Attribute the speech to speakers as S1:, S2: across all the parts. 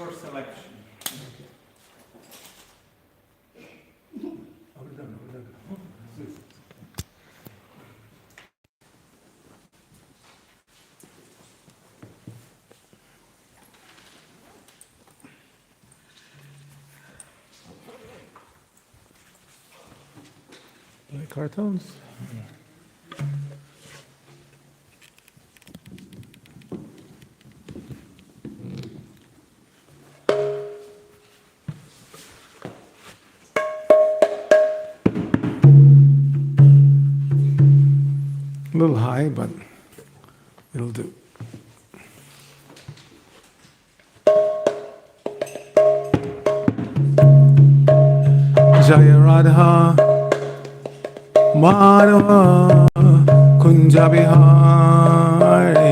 S1: your selection.
S2: Like cartoons. A little high, but it'll do. Jaya Radha Madhava Kunja Bihari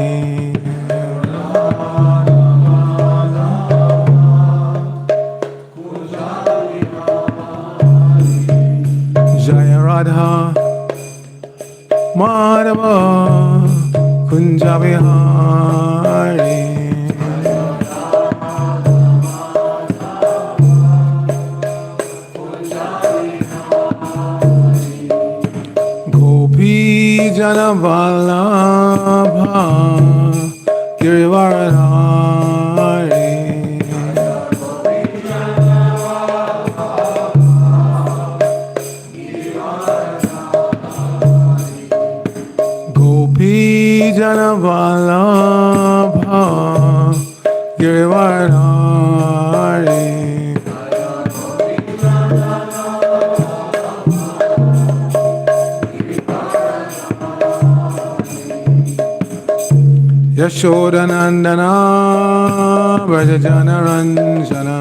S2: Jaya Radha Madhava Kunja Bihari Gopi Jana Vallabha Girivaradhari Gopi Jana Vallabha Girivaradhari Yashoda Nandana Vrajajana Ranjana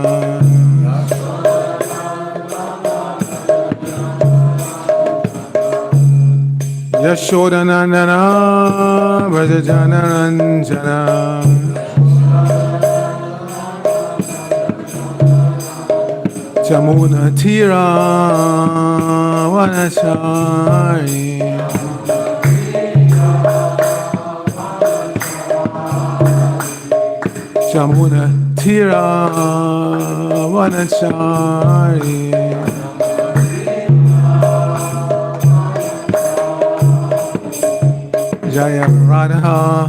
S2: Yashoda Nandana Vrajajana Ranjana Jamuna Tira Vanachari Jamuna Tira Vanachari Jaya Radha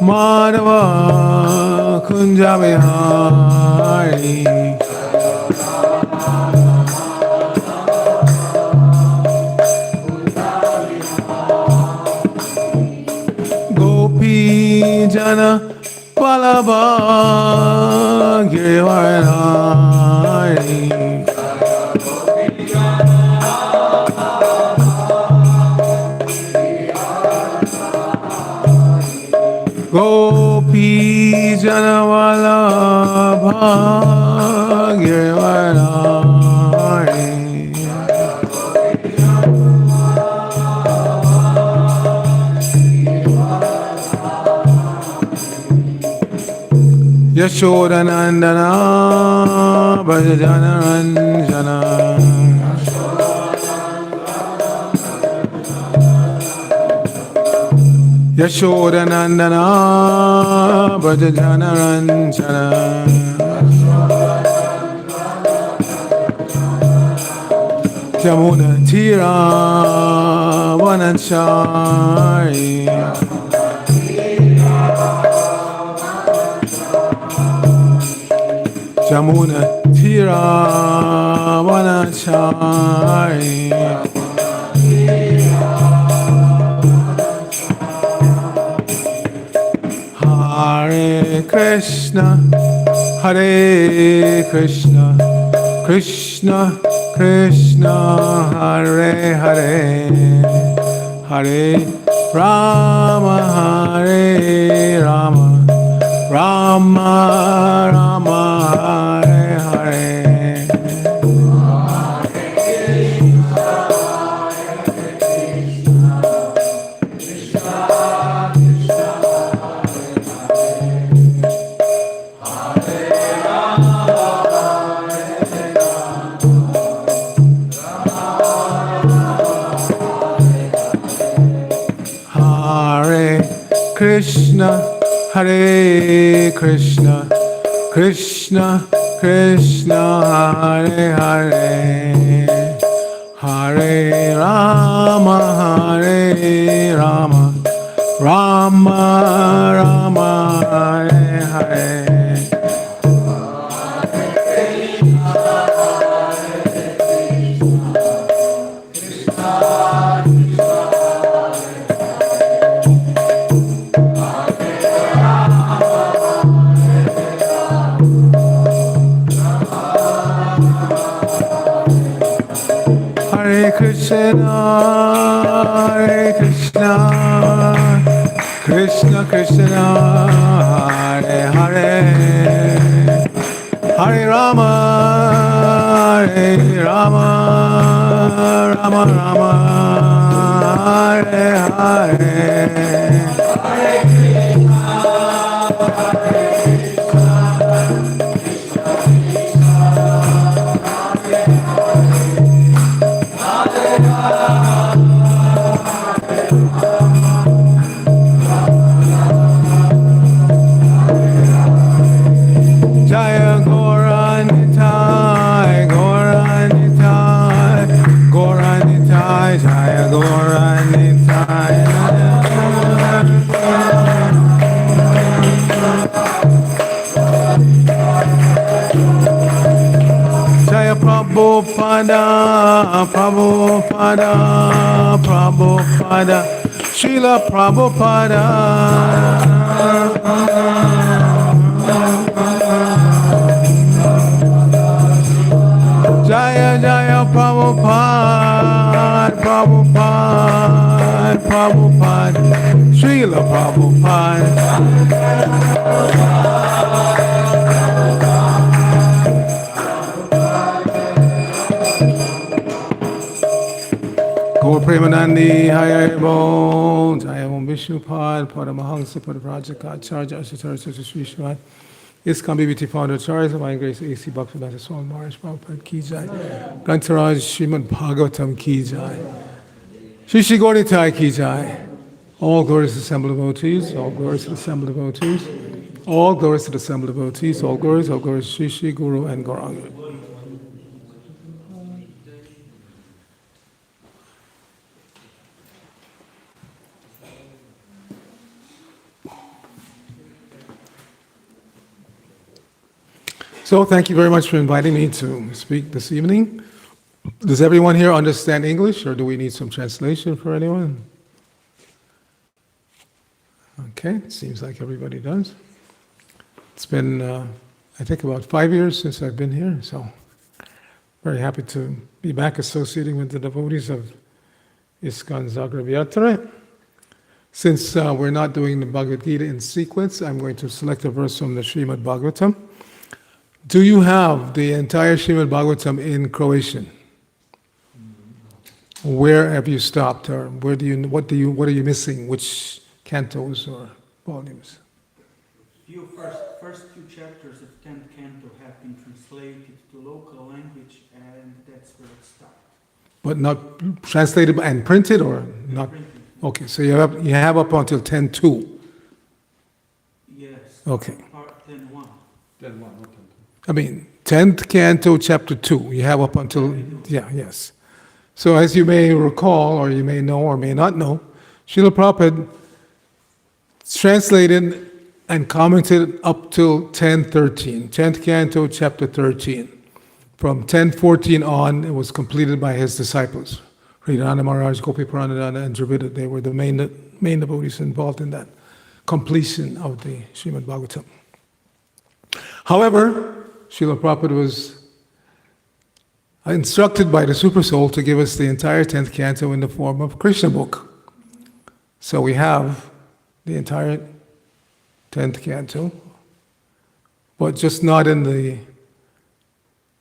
S2: Madhava Kunja Bihari Gopi Jana Vallabha Girivaradhari Gopi Jana Vallabha Girivaradhari Yashoda Nandana Vrajajana Ranjana Yashoda Nandana Vrajajana Ranjana Jamuna Tira Vanachari Jamuna Tira Vanachari Hare Krishna Hare Krishna Krishna Krishna Hare Hare Hare Rama Hare Rama Rama Rama Hare Hare Krishna Hare Krishna Krishna Krishna Hare Hare Hare Rama Hare Rama Rama Rama Hare Hare Hare Krishna, Hare Krishna, Krishna Krishna, Hare Hare, Hare Rama, Hare Rama, Rama Rama, Hare Hare. Jaya Goranitai, Goranitai, Goranitai, Jaya Goranitai. Jaya Prabhupada, Prabhupada, Prabhupada, Srila Prabhupada. Jaya Jaya Prabhupada, Prabhupada, Prabhupada, Srila Prabhupada. Gaur Premanandi, Hayabo, Jaya Om Vishnupad, Paramahansa, Padavrajaka, Acharya, Asatara, Sri Shri ISKCON BBT founder Charles of Grace AC Bhaktivedanta Swami Maharaj Prabhupada Ki Jai, Grantaraj Srimad Bhagavatam Ki Jai, Shri Shri Gaurnitai Ki Jai. All glories to the assembled devotees, all glories to the assembled devotees, all glories to the assembled devotees, all glories to Shri Shri Guru and Gauranga. So thank you very much for inviting me to speak this evening. Does everyone here understand English, or do we need some translation for anyone? Okay, it seems like everybody does. It's been, I think, about 5 years since I've been here, so very happy to be back associating with the devotees of ISKCON Zagreb Yatra. Since we're not doing the Bhagavad Gita in sequence, I'm going to select a verse from the Srimad Bhagavatam. Do you have the entire Srimad Bhagavatam in Croatian? Where have you stopped, or what are you missing? Which cantos or volumes?
S1: First few chapters of 10th canto have been translated to local language, and that's where it stopped.
S2: But not translated and printed, or not?
S1: Printed.
S2: Okay, so you have up until 10.2.
S1: Yes.
S2: Okay.
S1: Part 10.1.
S3: 10.1, not 10.2.
S2: I mean, 10th canto, chapter 2. You have up until, yes. So as you may recall, or you may know or may not know, Srila Prabhupada translated and commented up till 10.13, 10th canto, chapter 13. From 10.14 on, it was completed by his disciples. Hridana Maharaj, Gopi Pranadana, and Dravida, they were the main devotees involved in that completion of the Srimad Bhagavatam. However, Srila Prabhupada was instructed by the Super Soul to give us the entire 10th canto in the form of Krishna book. So we have the entire 10th canto, but just not in the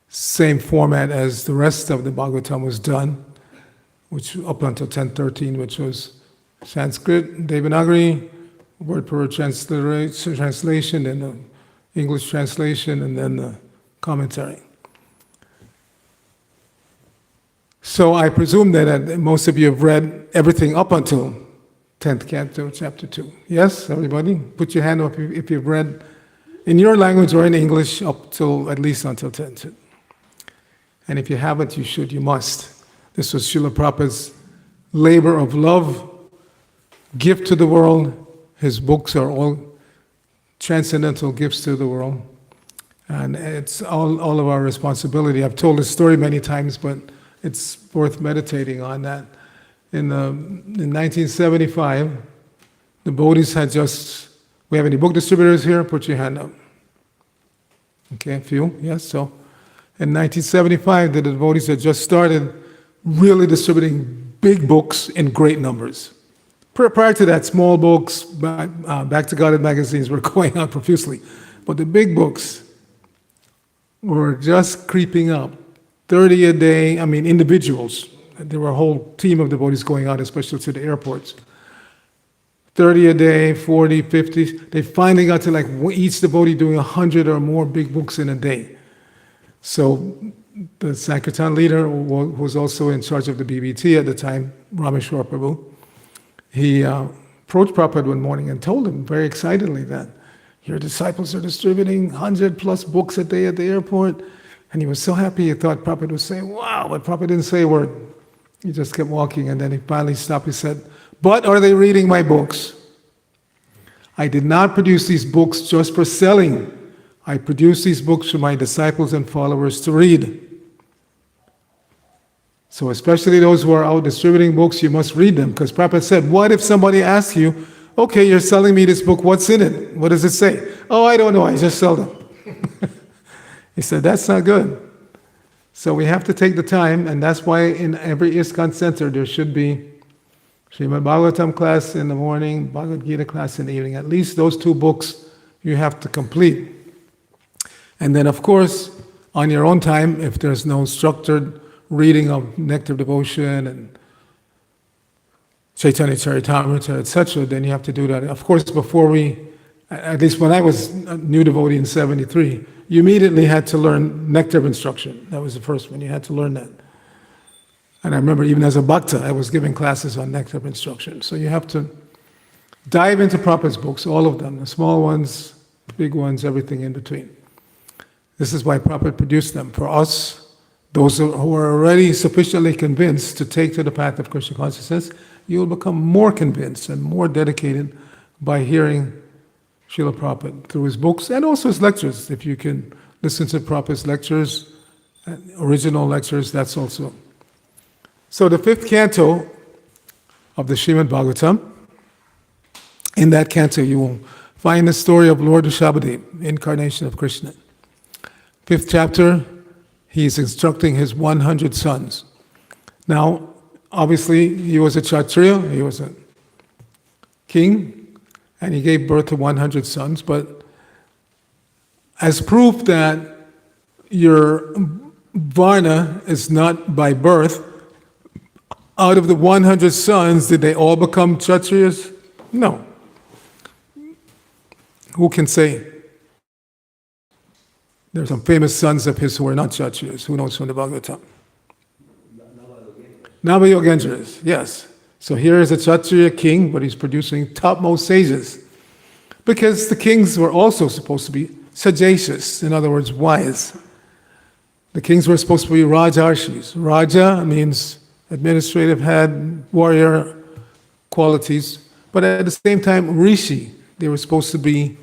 S2: same format as the rest of the Bhagavatam was done, which up until 10.13, which was Sanskrit, Devanagari, word per word translation, and the English translation, and then the commentary. So I presume that most of you have read everything up until 10th canto, chapter 2. Yes, everybody? Put your hand up if you've read in your language or in English up till at least until 10. And if you haven't, you should, you must. This was Srila Prabhupada's labor of love, gift to the world. His books are all transcendental gifts to the world. And it's all of our responsibility. I've told this story many times, but it's worth meditating on that. In 1975, the Bodhis had just, we have any book distributors here? Put your hand up. Okay, a few, yes. So in 1975, the devotees had just started really distributing big books in great numbers. Prior to that, small books, Back to Godhead magazines were going out profusely. But the big books were just creeping up. 30 a day, individuals. There were a whole team of devotees going out, especially to the airports. 30 a day, 40, 50. They finally got to each devotee doing 100 or more big books in a day. So the Sankirtan leader, who was also in charge of the BBT at the time, Rameshwar Prabhu, he approached Prabhupada one morning and told him very excitedly that your disciples are distributing 100 plus books a day at the airport. And he was so happy, he thought Prabhupada would say, wow, but Prabhupada didn't say a word. He just kept walking, and then he finally stopped. He said, but are they reading my books? I did not produce these books just for selling. I produced these books for my disciples and followers to read. So especially those who are out distributing books, you must read them. Because Prabhupada said, what if somebody asks you, okay, you're selling me this book, what's in it? What does it say? Oh, I don't know, I just sell them. He said, that's not good. So we have to take the time, and that's why in every ISKCON center there should be Srimad Bhagavatam class in the morning, Bhagavad Gita class in the evening. At least those 2 books you have to complete. And then, of course, on your own time, if there's no structured reading of Nectar of Devotion and Chaitanya Charitamrita, etc., then you have to do that. Of course, before at least when I was a new devotee in 73, you immediately had to learn Nectar of Instruction. That was the first one. You had to learn that. And I remember even as a bhakta, I was giving classes on Nectar of Instruction. So you have to dive into Prabhupada's books, all of them, the small ones, the big ones, everything in between. This is why Prabhupada produced them. For us, those who are already sufficiently convinced to take to the path of Krishna consciousness, you will become more convinced and more dedicated by hearing Srila Prabhupada through his books and also his lectures. If you can listen to Prabhupada's lectures, original lectures, that's also. So the 5th canto of the Srimad Bhagavatam, in that canto you will find the story of Lord Rishabhadev, incarnation of Krishna. 5th chapter, he is instructing his 100 sons. Now, obviously, he was a Kshatriya, he was a king, and he gave birth to 100 sons, but as proof that your Varna is not by birth, out of the 100 sons, did they all become Kshatriyas? No. Who can say? There are some famous sons of his who were not Kshatriyas. Who knows from the Bhagavatam? Navayogendras, yes. So here is a Kshatriya king, but he's producing topmost sages. Because the kings were also supposed to be sagacious, in other words, wise. The kings were supposed to be Rajarshis. Raja means administrative head, warrior qualities, but at the same time, Rishi. They were supposed to be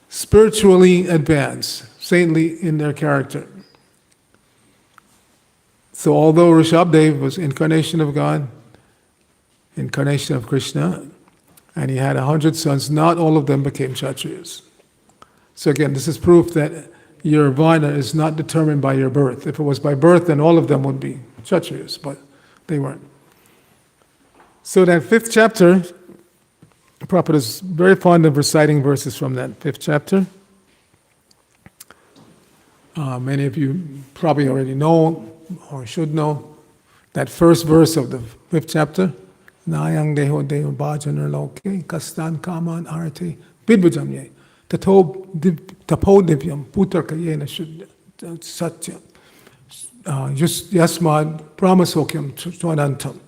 S2: spiritually advanced, saintly in their character. So although Rishabhadev was incarnation of God, incarnation of Krishna, and he had 100 sons, not all of them became Kshatriyas. So again, this is proof that your Varna is not determined by your birth. If it was by birth, then all of them would be Kshatriyas, but they weren't. So that 5th chapter, Prabhupada is very fond of reciting verses from that 5th chapter. Many of you probably already know, or should know, that first verse of the 5th chapter, Nayang deho deho bhajanar loke, kastan kaman arate, vidbhujamye, tapo divyam, putraka yena satya, yasmad brahmasokyam tvanantam.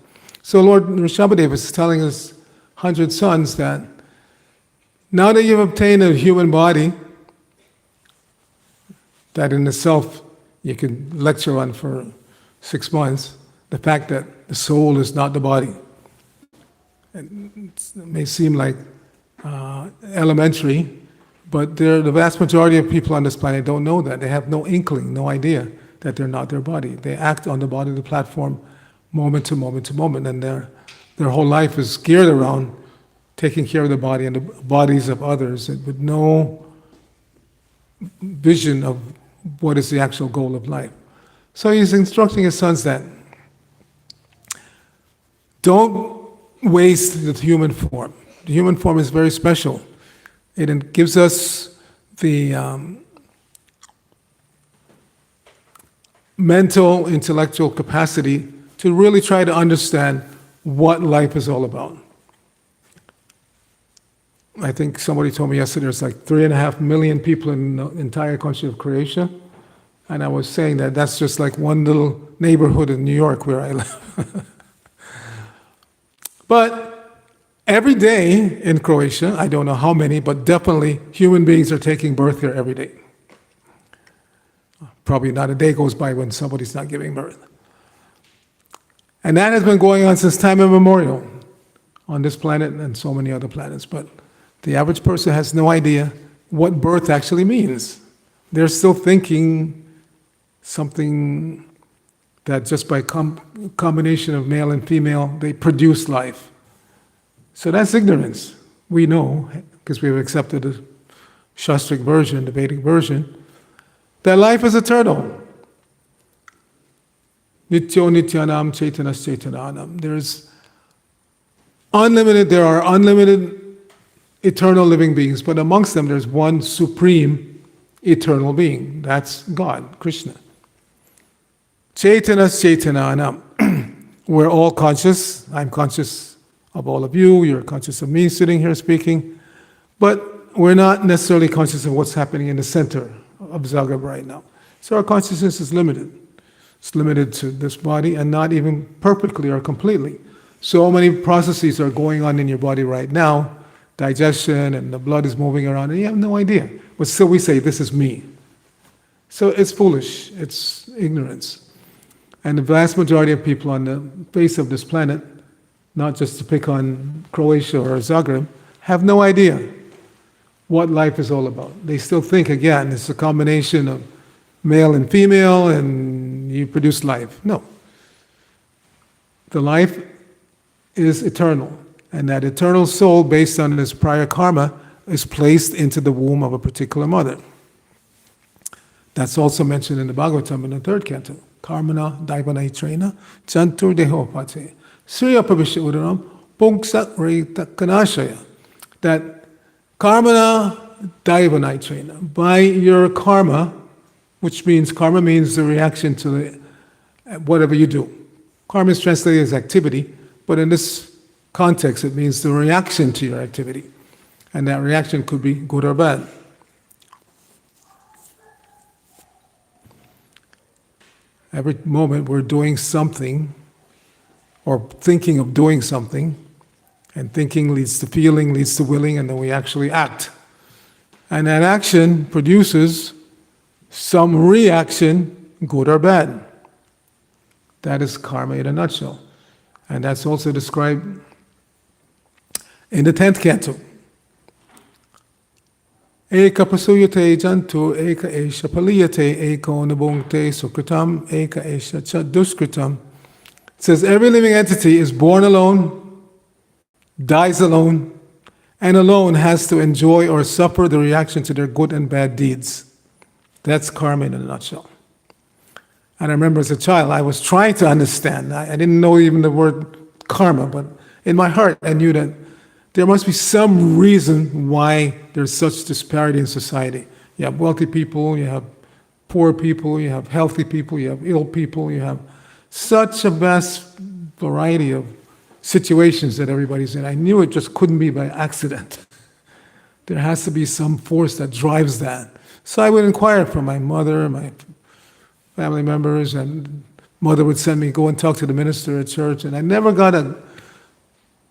S2: So Lord Rishabhadev is telling his 100 sons that Now that you've obtained a human body, that in itself you can lecture on for 6 months, the fact that the soul is not the body. It may seem like elementary, but the vast majority of people on this planet don't know that. They have no inkling, no idea that they're not their body. They act on the bodily platform moment to moment to moment, and their whole life is geared around taking care of the body and the bodies of others, with no vision of what is the actual goal of life. So he's instructing his sons that don't waste the human form. The human form is very special. It gives us the mental, intellectual capacity to really try to understand what life is all about. I think somebody told me yesterday there's like 3.5 million people in the entire country of Croatia. And I was saying that that's just like one little neighborhood in New York where I live. But every day in Croatia, I don't know how many, but definitely human beings are taking birth here every day. Probably not a day goes by when somebody's not giving birth. And that has been going on since time immemorial on this planet and so many other planets. But the average person has no idea what birth actually means. They're still thinking something that just by combination of male and female, they produce life. So that's ignorance. We know, because we've accepted the Shastric version, the Vedic version, that life is eternal. Nityo nityanam chaitanas chaitananam. There are unlimited eternal living beings, but amongst them there's one supreme eternal being. That's God, Krishna. Chaitanas chaitananam. We're all conscious. I'm conscious of all of you. You're conscious of me sitting here speaking. But we're not necessarily conscious of what's happening in the center of Zagreb right now. So our consciousness is limited. It's limited to this body, and not even perfectly or completely. So many processes are going on in your body right now, digestion, and the blood is moving around, and you have no idea. But still we say, this is me. So it's foolish, it's ignorance. And the vast majority of people on the face of this planet, not just to pick on Croatia or Zagreb, have no idea what life is all about. They still think, again, it's a combination of male and female, and you produce life. No. The life is eternal, and that eternal soul, based on its prior karma, is placed into the womb of a particular mother. That's also mentioned in the Bhagavatam in the 3rd canto. Karmana daivanaitrena jantur dehopate surya pravisya udaram pungsak reta kanashaya. That karmana daivanaitrena, by your karma, which means karma means the reaction to whatever you do. Karma is translated as activity, but in this context it means the reaction to your activity. And that reaction could be good or bad. Every moment we're doing something, or thinking of doing something, and thinking leads to feeling, leads to willing, and then we actually act. And that action produces some reaction, good or bad. That is karma in a nutshell. And that's also described in the 10th canto. Eka pasuyate jantu, eka esha paliyate, eko nabungte sukritam, eka esha chaduskritam. It says every living entity is born alone, dies alone, and alone has to enjoy or suffer the reaction to their good and bad deeds. That's karma in a nutshell. And I remember as a child, I was trying to understand. I didn't know even the word karma, but in my heart I knew that there must be some reason why there's such disparity in society. You have wealthy people, you have poor people, you have healthy people, you have ill people, you have such a vast variety of situations that everybody's in. I knew it just couldn't be by accident. There has to be some force that drives that. So I would inquire from my mother, my family members, and mother would send me go and talk to the minister at church, and I never got a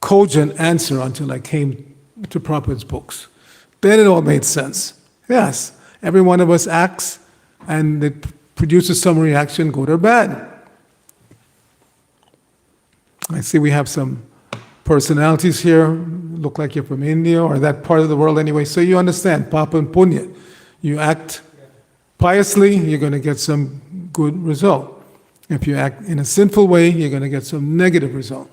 S2: cogent answer until I came to Prabhupada's books. Then it all made sense. Yes, every one of us acts and it produces some reaction, good or bad. I see we have some personalities here, look like you're from India or that part of the world anyway, so you understand, Papa and Punya. You act piously, you're going to get some good result. If you act in a sinful way, you're going to get some negative result.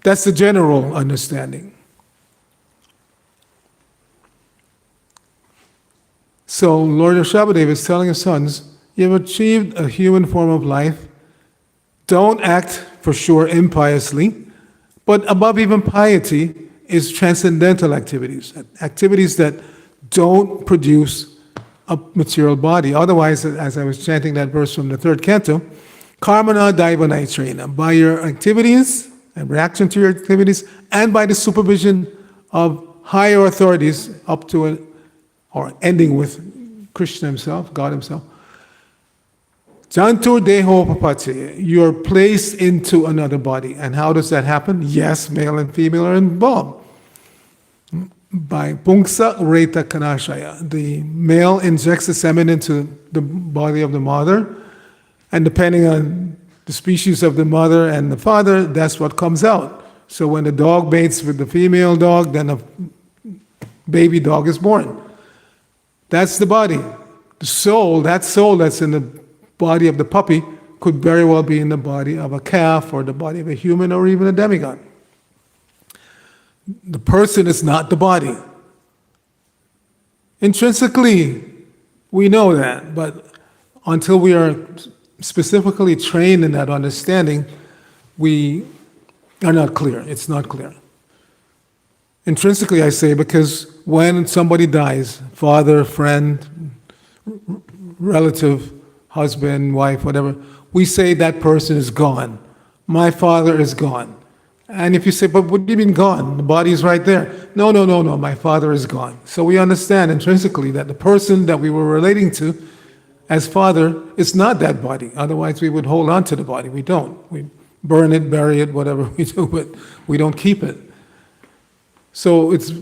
S2: That's the general understanding. So Lord Rishabhadev is telling his sons, you've achieved a human form of life. Don't act, for sure, impiously, but above even piety is transcendental activities, activities that don't produce a material body. Otherwise, as I was chanting that verse from the third canto, karmana daivanaitrena, by your activities and reaction to your activities, and by the supervision of higher authorities up to or ending with Krishna himself, God himself. Jantur deho papati, you're placed into another body. And how does that happen? Yes, male and female are involved. By pungsa reta kanashaya, the male injects the semen into the body of the mother, and depending on the species of the mother and the father, that's what comes out. So when the dog mates with the female dog, then a baby dog is born. That's the body. The soul, that soul that's in the body of the puppy could very well be in the body of a calf or the body of a human or even a demigod. The person is not the body. Intrinsically, we know that, but until we are specifically trained in that understanding, we are not clear. It's not clear. Intrinsically, I say, because when somebody dies, father, friend, relative, husband, wife, whatever, we say that person is gone. My father is gone. And if you say, but what do you mean gone? The body is right there. No, my father is gone. So we understand intrinsically that the person that we were relating to as father is not that body. Otherwise we would hold on to the body. We don't. We burn it, bury it, whatever we do, but we don't keep it. So it's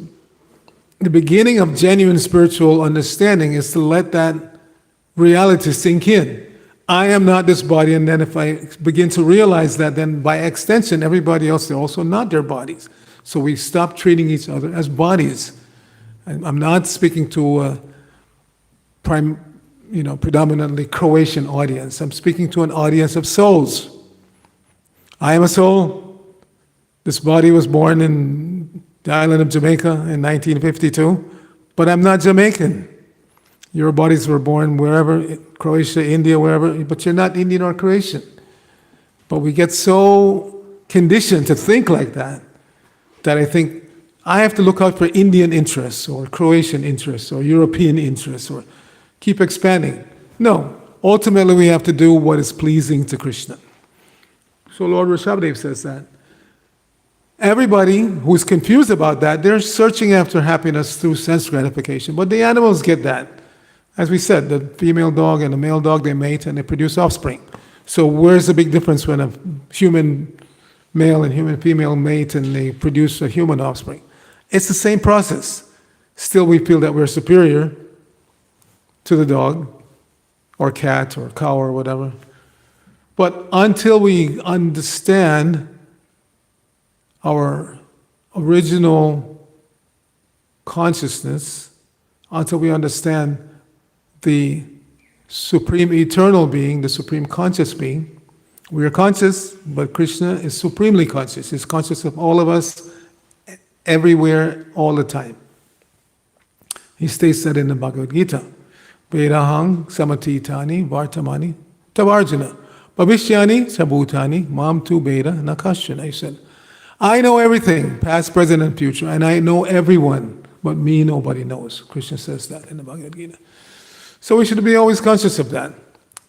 S2: the beginning of genuine spiritual understanding is to let that reality sink in. I am not this body, and then if I begin to realize that, then by extension, everybody else, they're also not their bodies. So we stop treating each other as bodies. I'm not speaking to a predominantly Croatian audience. I'm speaking to an audience of souls. I am a soul. This body was born in the island of Jamaica in 1952, but I'm not Jamaican. Your bodies were born wherever, Croatia, India, wherever, but you're not Indian or Croatian. But we get so conditioned to think like that I think I have to look out for Indian interests or Croatian interests or European interests or keep expanding. No, ultimately we have to do what is pleasing to Krishna. So Lord Rishabhadev says that. Everybody who's confused about that, they're searching after happiness through sense gratification. But the animals get that. As we said, the female dog and the male dog, they mate and they produce offspring. So where's the big difference when a human male and human female mate and they produce a human offspring? It's the same process. Still we feel that we're superior to the dog or cat or cow or whatever. But until we understand our original consciousness, until we understand the supreme eternal being, the supreme conscious being, we are conscious, but Krishna is supremely conscious. He's conscious of all of us, everywhere, all the time. He states that in the Bhagavad Gita. Vedahang samatitani vartamani tavarjana bhavishyani sabhutani mam tu veda nakashana. He said, I know everything, past, present, and future, and I know everyone, but me nobody knows. Krishna says that in the Bhagavad Gita. So we should be always conscious of that.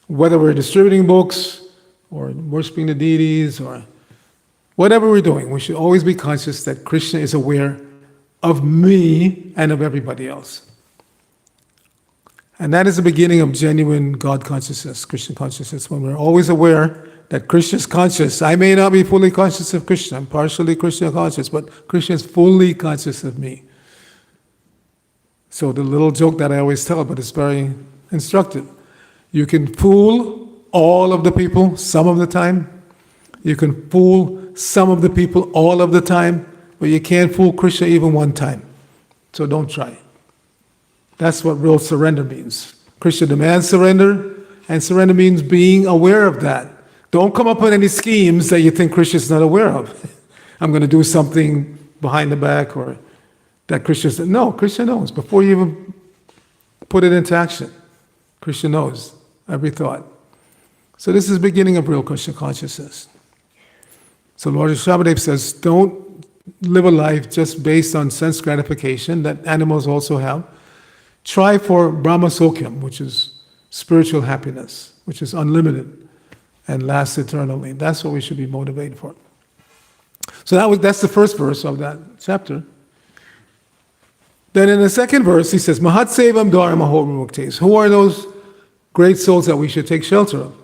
S2: Whether we're distributing books, or worshiping the deities, or whatever we're doing, we should always be conscious that Krishna is aware of me and of everybody else. And that is the beginning of genuine God consciousness, Krishna consciousness, when we're always aware that Krishna is conscious. I may not be fully conscious of Krishna, I'm partially Krishna conscious, but Krishna is fully conscious of me. So the little joke that I always tell, but it's very instructive. You can fool all of the people some of the time. You can fool some of the people all of the time, but you can't fool Krishna even one time. So don't try. That's what real surrender means. Krishna demands surrender, and surrender means being aware of that. Don't come up with any schemes that you think Krishna is not aware of. I'm going to do something behind the back, or that Krishna said. No, Krishna knows. Before you even put it into action, Krishna knows every thought. So this is the beginning of real Krishna consciousness. So Lord Rishabhadev says, don't live a life just based on sense gratification that animals also have. Try for Brahma Sokyam, which is spiritual happiness, which is unlimited and lasts eternally. That's what we should be motivated for. So that's the first verse of that chapter. Then in the second verse, he says, Mahat Sevam Dharma Muktes. Who are those great souls that we should take shelter of?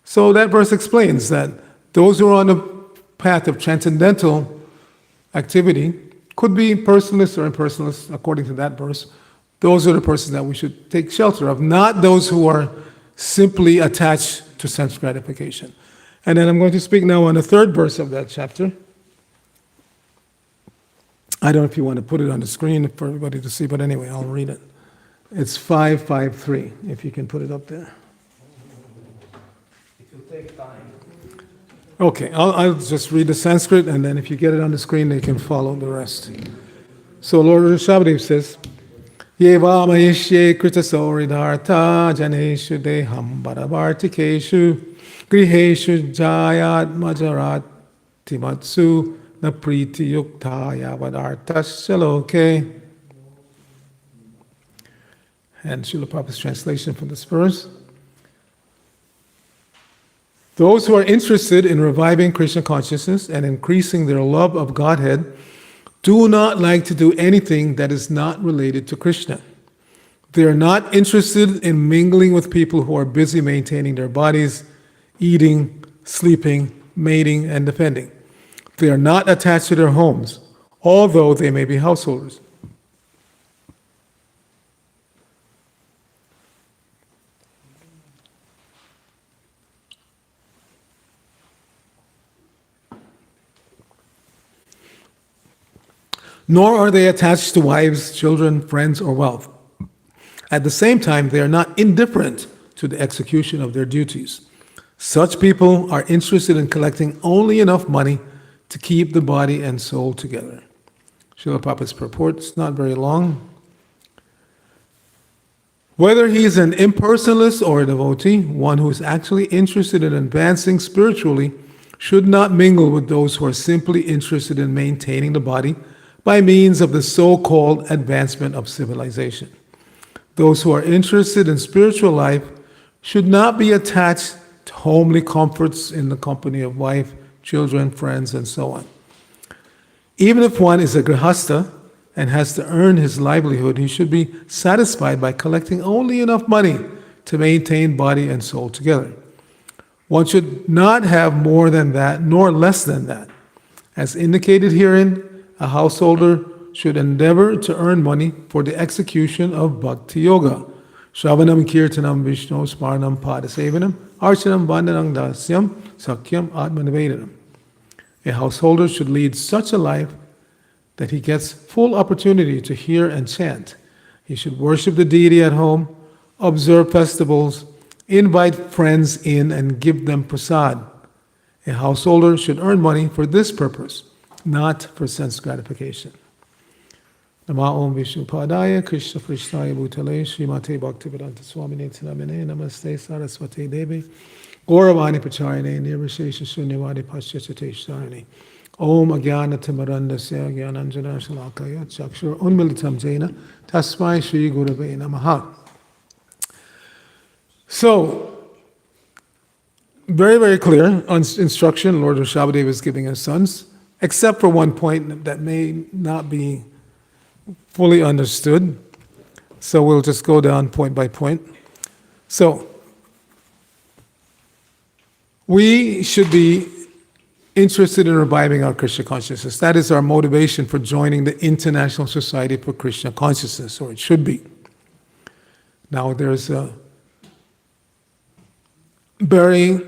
S2: So that verse explains that those who are on the path of transcendental activity could be personalists or impersonalists, according to that verse. Those are the persons that we should take shelter of, not those who are simply attached to sense gratification. And then I'm going to speak now on the third verse of that chapter. I don't know if you want to put it on the screen for everybody to see, but anyway, I'll read it. It's 553, if you can put it up there.
S1: It will take time.
S2: Okay, I'll just read the Sanskrit, and then if you get it on the screen, they can follow the rest. So Lord Rishabhadev says, Yeva mahishye kritasoridharta janeshu deham baravartikeshu griheshu jayat majarat timatsu na priti yuktaya vadartasya loke. And Srila Prabhupada's translation from this verse. Those who are interested in reviving Krishna consciousness and increasing their love of Godhead do not like to do anything that is not related to Krishna. They are not interested in mingling with people who are busy maintaining their bodies, eating, sleeping, mating, and defending. They are not attached to their homes, although they may be householders. Nor are they attached to wives, children, friends, or wealth. At the same time, they are not indifferent to the execution of their duties. Such people are interested in collecting only enough money to keep the body and soul together. Srila Prabhupada's purport is not very long. Whether he is an impersonalist or a devotee, one who is actually interested in advancing spiritually should not mingle with those who are simply interested in maintaining the body by means of the so-called advancement of civilization. Those who are interested in spiritual life should not be attached to homely comforts in the company of wife, children, friends, and so on. Even if one is a grihasta and has to earn his livelihood, he should be satisfied by collecting only enough money to maintain body and soul together. One should not have more than that, nor less than that. As indicated herein, a householder should endeavor to earn money for the execution of bhakti yoga. Shravanam kirtanam vishnu smarnam padasevanam archanam vandanam dasyam sakyam atmanivedanam. A householder should lead such a life that he gets full opportunity to hear and chant. He should worship the deity at home, observe festivals, invite friends in and give them prasad. A householder should earn money for this purpose, not for sense gratification. Nama Om Vishnu Padaya Krishna Krishnaya Bhutale Srimate Bhaktivedanta Swamine Tinamine Namaste Saraswati Devi Gauravani Pacharine Nirvishesha Shunyavadi Paschachate Sharani Om Agyana Timarandasya Gyananjana Shalakaya Chakshur Unmilitam Jaina Tasmai Shri Gurave Namaha. So, very, very clear instruction Lord Rishabhadev is giving his sons, except for one point that may not be fully understood. So we'll just go down point by point. So, we should be interested in reviving our Krishna consciousness. That is our motivation for joining the International Society for Krishna Consciousness, or it should be. Now, there's a very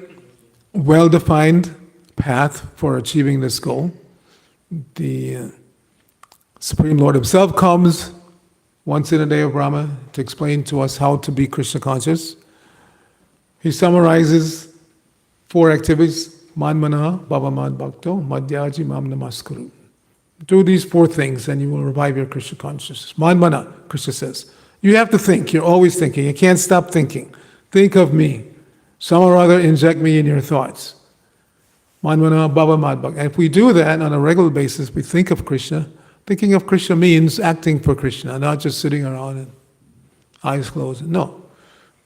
S2: well-defined path for achieving this goal. The Supreme Lord Himself comes once in a day of Brahma to explain to us how to be Krishna conscious. He summarizes 4 activities: Manmana, Bhavamad Bhakto, Madhyaji, Mam Namaskuru. Do these 4 things and you will revive your Krishna consciousness. Manmana, Krishna says. You have to think, you're always thinking, you can't stop thinking. Think of me. Some or other inject me in your thoughts. Manmana, Bhavamad Bhakto. And if we do that on a regular basis, we think of Krishna. Thinking of Krishna means acting for Krishna, not just sitting around and eyes closed. No.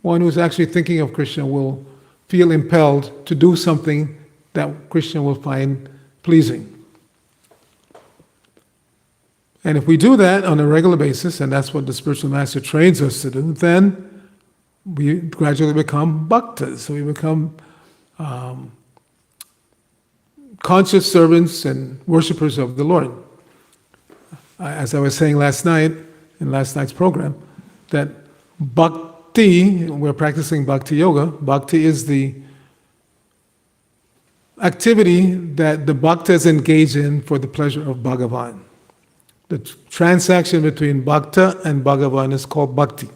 S2: One who's actually thinking of Krishna will feel impelled to do something that Krishna will find pleasing. And if we do that on a regular basis, and that's what the spiritual master trains us to do, then we gradually become bhaktas. So we become conscious servants and worshippers of the Lord. As I was saying last night, in last night's program, that bhakti, we're practicing bhakti yoga. Bhakti is the activity that the bhaktas engage in for the pleasure of Bhagavan. The transaction between bhakta and Bhagavan is called bhakti.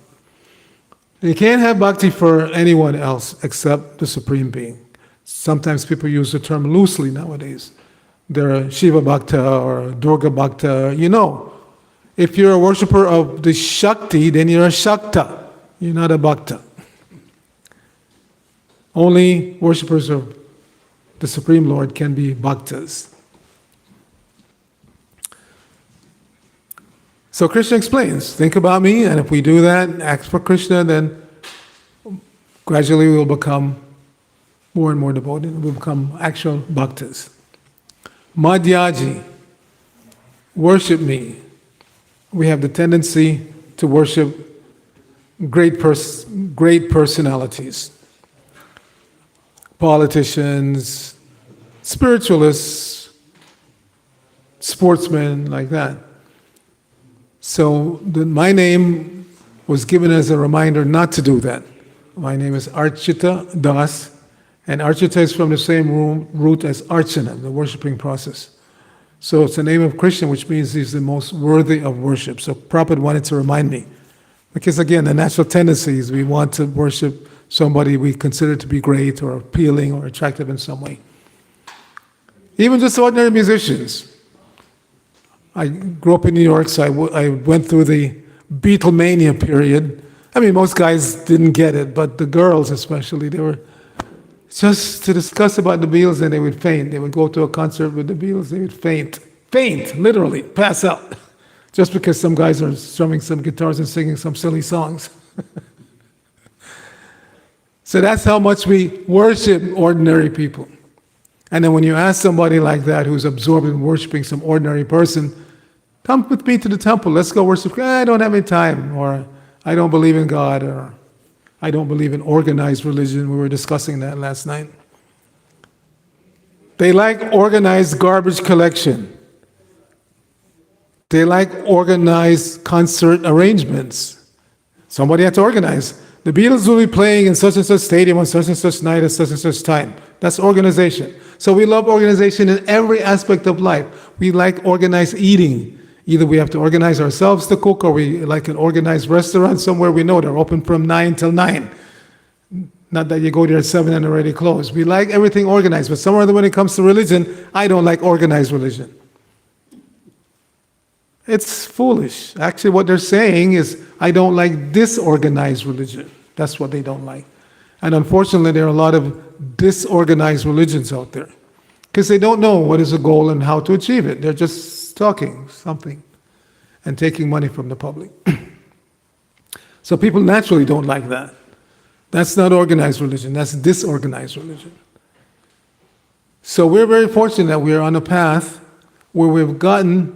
S2: You can't have bhakti for anyone else except the Supreme Being. Sometimes people use the term loosely nowadays. They're a Shiva Bhakta or a Durga Bhakta. You know, if you're a worshiper of the Shakti, then you're a Shakta. You're not a Bhakta. Only worshippers of the Supreme Lord can be Bhaktas. So Krishna explains, think about me, and if we do that, ask for Krishna, then gradually we will become more and more devoted. We'll become actual Bhaktas. Madhyaji, worship me. We have the tendency to worship great personalities. Politicians, spiritualists, sportsmen, like that. So my name was given as a reminder not to do that. My name is Arcita Das, and Arcita is from the same root as Archana, the worshiping process. So it's the name of Krishna, which means he's the most worthy of worship. So Prabhupada wanted to remind me. Because again, the natural tendency is we want to worship somebody we consider to be great or appealing or attractive in some way. Even just ordinary musicians. I grew up in New York, so I went through the Beatlemania period. I mean, most guys didn't get it, but the girls especially, they were just to discuss about the Beatles and they would faint. They would go to a concert with the Beatles, they would faint. Faint, literally, pass out. Just because some guys are strumming some guitars and singing some silly songs. So that's how much we worship ordinary people. And then when you ask somebody like that who's absorbed in worshiping some ordinary person, come with me to the temple, let's go worship. I don't have any time, or I don't believe in God, or I don't believe in organized religion. We were discussing that last night. They like organized garbage collection. They like organized concert arrangements. Somebody had to organize. The Beatles will be playing in such and such stadium on such and such night at such and such time. That's organization. So we love organization in every aspect of life. We like organized eating. Either we have to organize ourselves to cook, or we like an organized restaurant somewhere we know they're open from 9 till 9. Not that you go there at 7 and already closed. We like everything organized. But somewhere when it comes to religion, I don't like organized religion. It's foolish. Actually, what they're saying is, I don't like disorganized religion. That's what they don't like. And unfortunately, there are a lot of disorganized religions out there. Because they don't know what is the goal and how to achieve it. They're just talking something and taking money from the public. So people naturally don't like that. That's not organized religion. That's disorganized religion. So we're very fortunate that we're on a path where we've gotten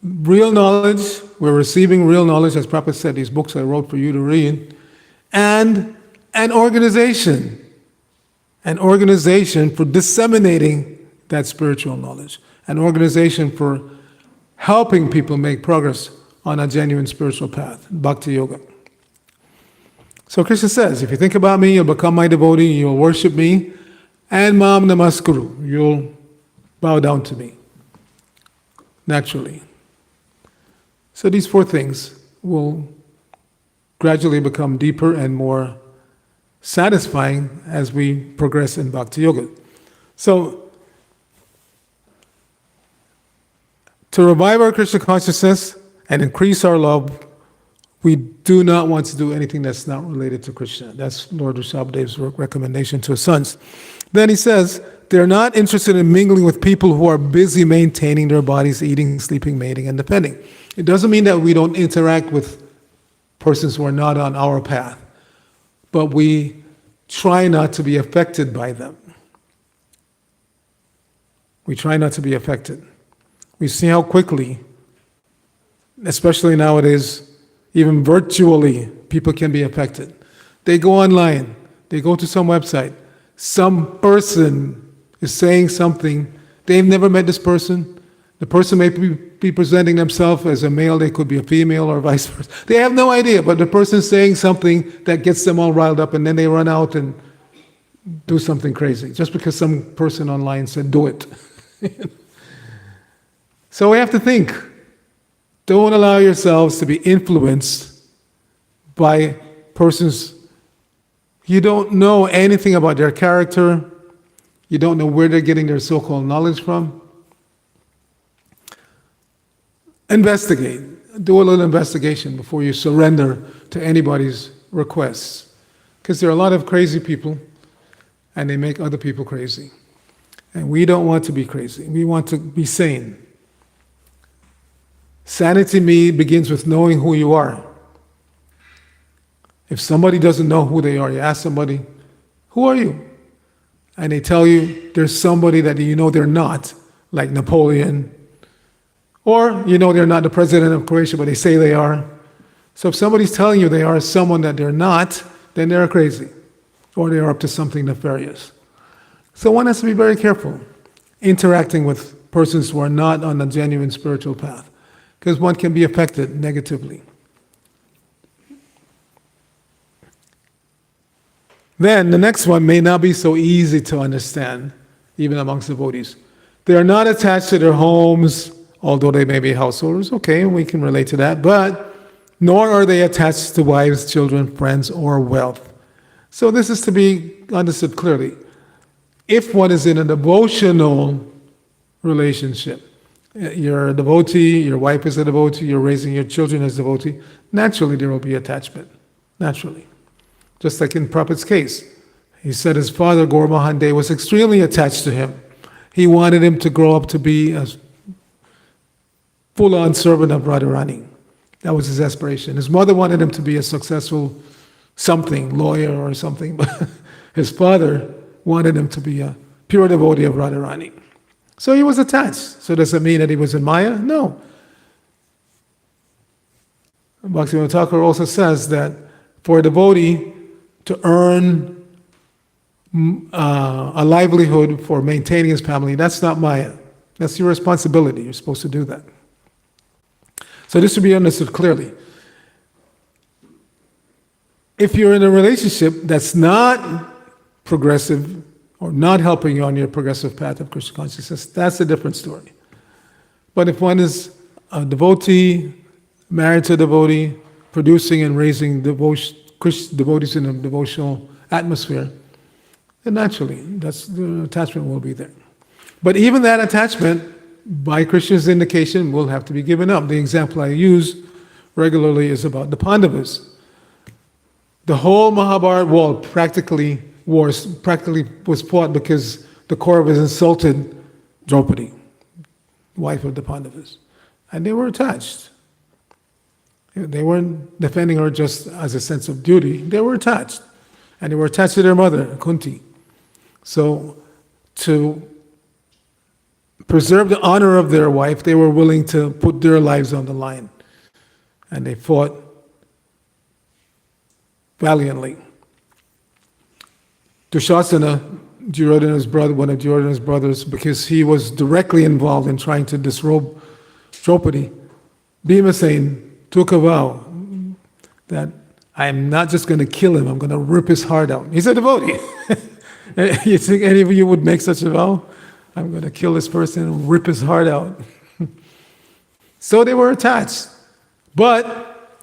S2: real knowledge, we're receiving real knowledge, as Prabhupada said, these books I wrote for you to read, and an organization for disseminating that spiritual knowledge. An organization for helping people make progress on a genuine spiritual path, Bhakti Yoga. So Krishna says, if you think about me, you'll become my devotee, you'll worship me, and Mam Namaskuru, you'll bow down to me, naturally. So these 4 things will gradually become deeper and more satisfying as we progress in Bhakti Yoga. So, to revive our Krishna consciousness and increase our love, we do not want to do anything that's not related to Krishna. That's Lord Rishabhadev's recommendation to his sons. Then he says, they're not interested in mingling with people who are busy maintaining their bodies, eating, sleeping, mating, and depending. It doesn't mean that we don't interact with persons who are not on our path, but we try not to be affected by them. We try not to be affected. We see how quickly, especially nowadays, even virtually, people can be affected. They go online, they go to some website, some person is saying something, they've never met this person, the person may be presenting themselves as a male, they could be a female or vice versa. They have no idea, but the person is saying something that gets them all riled up, and then they run out and do something crazy, just because some person online said, do it. So we have to think. Don't allow yourselves to be influenced by persons. You don't know anything about their character. You don't know where they're getting their so-called knowledge from. Investigate. Do a little investigation before you surrender to anybody's requests. Because there are a lot of crazy people, and they make other people crazy. And we don't want to be crazy. We want to be sane. Sanity begins with knowing who you are. If somebody doesn't know who they are, you ask somebody, who are you? And they tell you there's somebody that you know they're not, like Napoleon. Or you know they're not the president of Croatia, but they say they are. So if somebody's telling you they are someone that they're not, then they're crazy. Or they're up to something nefarious. So one has to be very careful interacting with persons who are not on the genuine spiritual path, because one can be affected negatively. Then the next one may not be so easy to understand, even amongst devotees. They are not attached to their homes, although they may be householders. Okay, we can relate to that. But nor are they attached to wives, children, friends, or wealth. So this is to be understood clearly. If one is in a devotional relationship, you're a devotee, your wife is a devotee, you're raising your children as devotee, naturally there will be attachment. Naturally. Just like in Prabhupada's case. He said his father, Gaur Mohan De, was extremely attached to him. He wanted him to grow up to be a full-on servant of Radharani. That was his aspiration. His mother wanted him to be a successful something, lawyer or something, but his father wanted him to be a pure devotee of Radharani. So he was attached. So does it mean that he was in Maya? No. Bhaktivinoda Thakur also says that for a devotee to earn a livelihood for maintaining his family, that's not Maya. That's your responsibility. You're supposed to do that. So this should be understood clearly. If you're in a relationship that's not progressive or not helping you on your progressive path of Krishna consciousness, that's a different story. But if one is a devotee, married to a devotee, producing and raising devotees in a devotional atmosphere, then naturally, the attachment will be there. But even that attachment, by Krishna's indication, will have to be given up. The example I use regularly is about the Pandavas. The whole Mahabharata war practically was fought because the Kauravas insulted Draupadi, wife of the Pandavas. And they were attached. They weren't defending her just as a sense of duty. They were attached. And they were attached to their mother, Kunti. So to preserve the honor of their wife, they were willing to put their lives on the line. And they fought valiantly. Dushasana Duryodhana's brother, one of Duryodhana's brothers, because he was directly involved in trying to disrobe Draupadi, Bhimasen took a vow that I'm not just going to kill him, I'm going to rip his heart out. He's a devotee. You think any of you would make such a vow? I'm going to kill this person and rip his heart out. So they were attached. But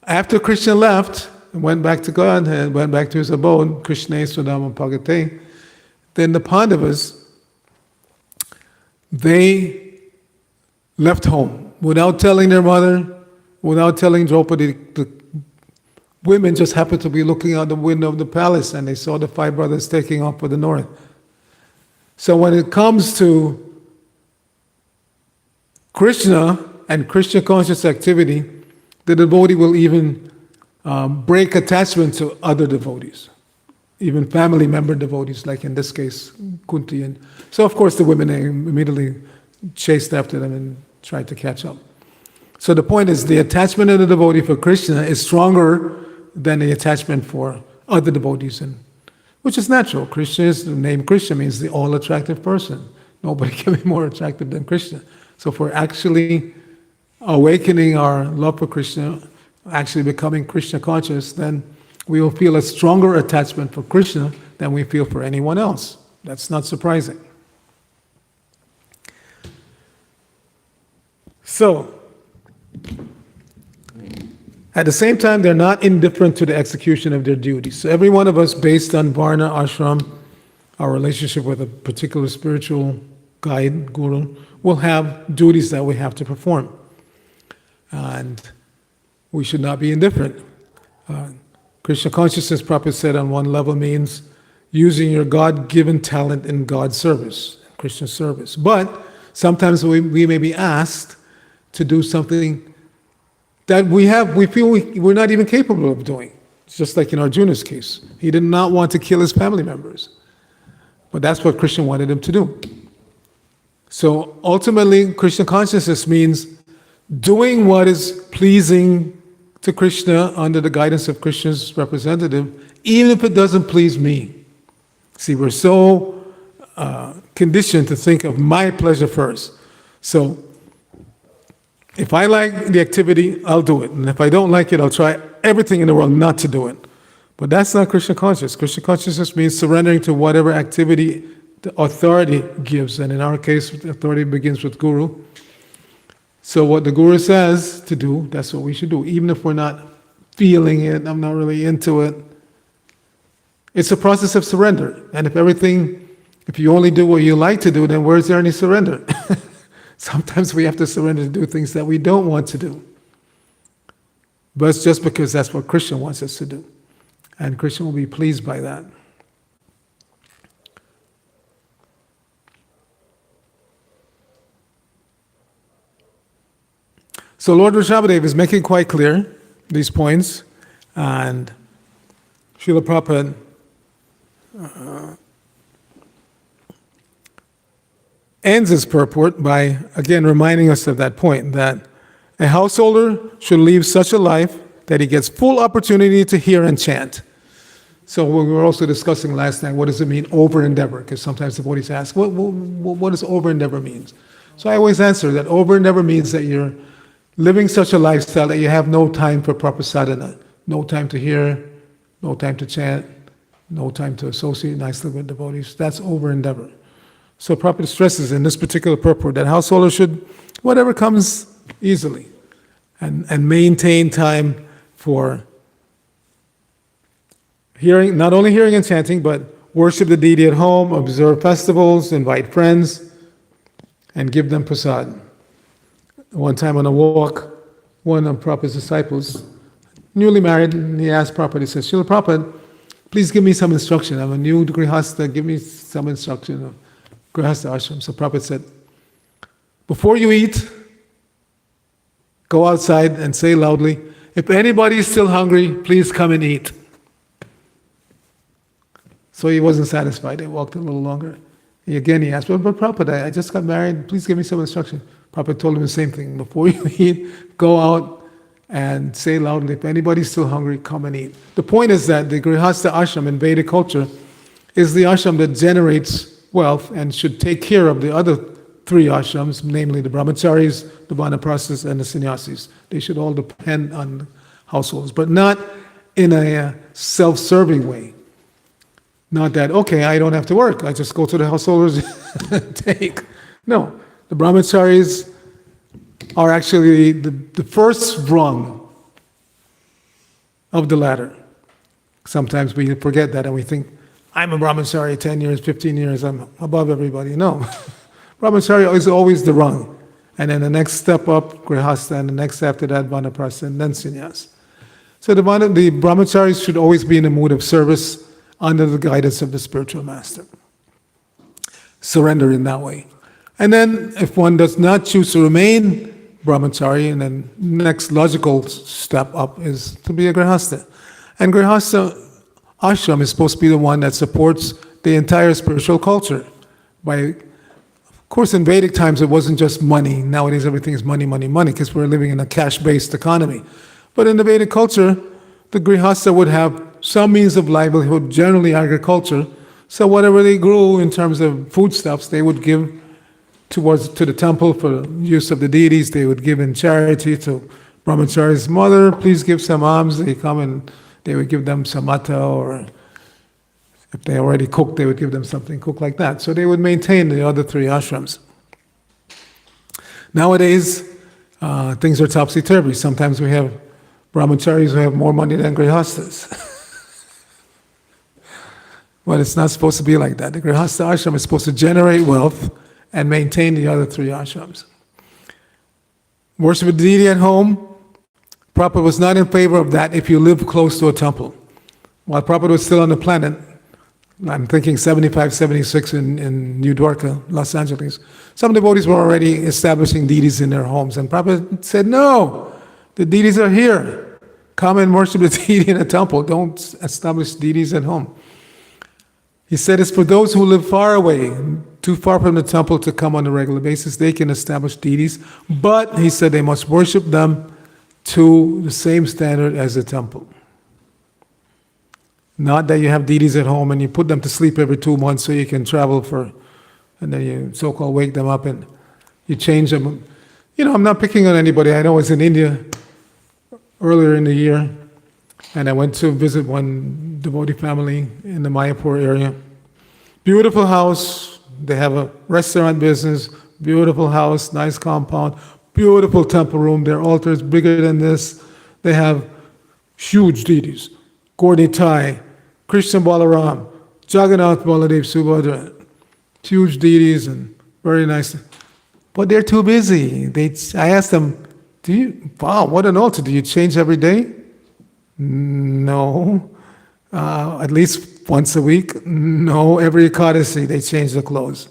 S2: after Krishna left and went back to God and went back to his abode, Krishna Swadama Pagate, then the Pandavas, they left home without telling their mother, without telling Draupadi. The women just happened to be looking out the window of the palace and they saw the 5 brothers taking off for the north. So when it comes to Krishna and Krishna conscious activity, the devotee will even break attachment to other devotees, even family member devotees, like in this case, Kunti. And so of course the women immediately chased after them and tried to catch up. So the point is, the attachment of the devotee for Krishna is stronger than the attachment for other devotees, and which is natural. The name Krishna means the all-attractive person. Nobody can be more attractive than Krishna. So if we're actually awakening our love for Krishna, actually becoming Krishna conscious, then we will feel a stronger attachment for Krishna than we feel for anyone else. That's not surprising. So, at the same time, they're not indifferent to the execution of their duties. So every one of us, based on Varna, Ashram, our relationship with a particular spiritual guide, guru, will have duties that we have to perform. And we should not be indifferent. Krishna consciousness, Prabhupada said, on one level means using your God-given talent in God's service, Krishna's service. But sometimes we may be asked to do something that we feel we're not even capable of doing. It's just like in Arjuna's case. He did not want to kill his family members. But that's what Krishna wanted him to do. So ultimately, Krishna consciousness means doing what is pleasing to Krishna under the guidance of Krishna's representative, even if it doesn't please me. See, we're so conditioned to think of my pleasure first. So if I like the activity, I'll do it. And if I don't like it, I'll try everything in the world not to do it. But that's not Krishna consciousness. Krishna consciousness means surrendering to whatever activity the authority gives. And in our case, the authority begins with Guru. So what the Guru says to do, that's what we should do. Even if we're not feeling it, I'm not really into it. It's a process of surrender. And if you only do what you like to do, then where's there any surrender? Sometimes we have to surrender to do things that we don't want to do. But it's just because that's what Krishna wants us to do. And Krishna will be pleased by that. So Lord Rishabhadev is making quite clear these points, and Srila Prabhupada ends his purport by, again, reminding us of that point, that a householder should lead such a life that he gets full opportunity to hear and chant. So we were also discussing last night, what does it mean, over-endeavor? Because sometimes the devotees ask, what does over-endeavor mean? So I always answer that over-endeavor means that you're living such a lifestyle that you have no time for proper sadhana, no time to hear, no time to chant, no time to associate nicely with devotees. That's over-endeavor. So Prabhupada stresses in this particular purport that householders should, whatever comes easily, and maintain time for hearing, not only hearing and chanting, but worship the deity at home, observe festivals, invite friends, and give them prasad. One time on a walk, one of Prabhupada's disciples, newly married, and he asked Prabhupada, he says, Srila Prabhupada, please give me some instruction. I'm a new Grihastha, give me some instruction of Grihastha ashram. So Prabhupada said, before you eat, go outside and say loudly, if anybody is still hungry, please come and eat. So he wasn't satisfied. He walked a little longer. He asked, but Prabhupada, I just got married, please give me some instruction. Prabhupada told him the same thing. Before you eat, go out and say loudly, if anybody's still hungry, come and eat. The point is that the Grihastha ashram in Vedic culture is the ashram that generates wealth and should take care of the other three ashrams, namely the brahmacharis, the vanaprasthas, and the sannyasis. They should all depend on households, but not in a self-serving way. Not that, okay, I don't have to work, I just go to the householders and take. No, the brahmacharis are actually the first rung of the ladder. Sometimes we forget that and we think, I'm a brahmachari 10 years, 15 years, I'm above everybody. No. Brahmacharya is always the rung. And then the next step up, grihastha, and the next after that, vanaprastha, and then sannyas. So the brahmacharis should always be in a mood of service under the guidance of the spiritual master. Surrender in that way. And then if one does not choose to remain brahmachari, and then next logical step up is to be a grihastha. And grihastha ashram is supposed to be the one that supports the entire spiritual culture. Of course, in Vedic times it wasn't just money. Nowadays everything is money, money, money, because we're living in a cash-based economy. But in the Vedic culture, the grihastha would have some means of livelihood, generally agriculture. So whatever they grew in terms of foodstuffs, they would give to the temple for use of the deities. They would give in charity to brahmachari's mother. Please give some alms. They come and they would give them some atta, or if they already cooked, they would give them something cooked like that. So they would maintain the other three ashrams. Nowadays, things are topsy-turvy. Sometimes we have brahmacharis who have more money than grihasthas. But it's not supposed to be like that. The grihastha ashram is supposed to generate wealth and maintain the other three ashrams. Worship a deity at home, Prabhupada was not in favor of that if you live close to a temple. While Prabhupada was still on the planet, I'm thinking 75, 76 in New Dwarka, Los Angeles, some devotees were already establishing deities in their homes. And Prabhupada said, no, the deities are here. Come and worship the deity in a temple. Don't establish deities at home. He said it's for those who live far away, too far from the temple to come on a regular basis. They can establish deities, but he said they must worship them to the same standard as the temple. Not that you have deities at home and you put them to sleep every 2 months so you can travel and then you so-called wake them up and you change them. I'm not picking on anybody. I know I was in India earlier in the year, and I went to visit one devotee family in the Mayapur area. Beautiful house. They have a restaurant business. Beautiful house, nice compound, beautiful temple room. Their altar is bigger than this. They have huge deities. Gaurnitai, Krishna Balaram, Jagannath Baladev Subhadra. Huge deities and very nice. But they're too busy. I asked them, wow, what an altar. Do you change every day? No. At least once a week? No. Every Ekadasi they change the clothes.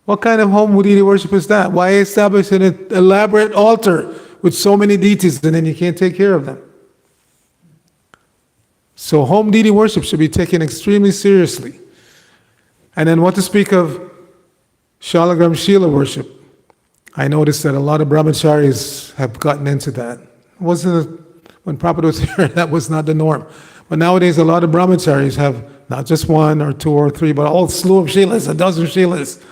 S2: What kind of home deity worship is that? Why establish an elaborate altar with so many deities and then you can't take care of them? So home deity worship should be taken extremely seriously. And then what to speak of Shalagram Shila worship? I noticed that a lot of brahmacharis have gotten into that. When Prabhupada was here, that was not the norm. But nowadays a lot of brahmacharis have not just one or two or three, but a whole slew of shilas, a dozen shilas.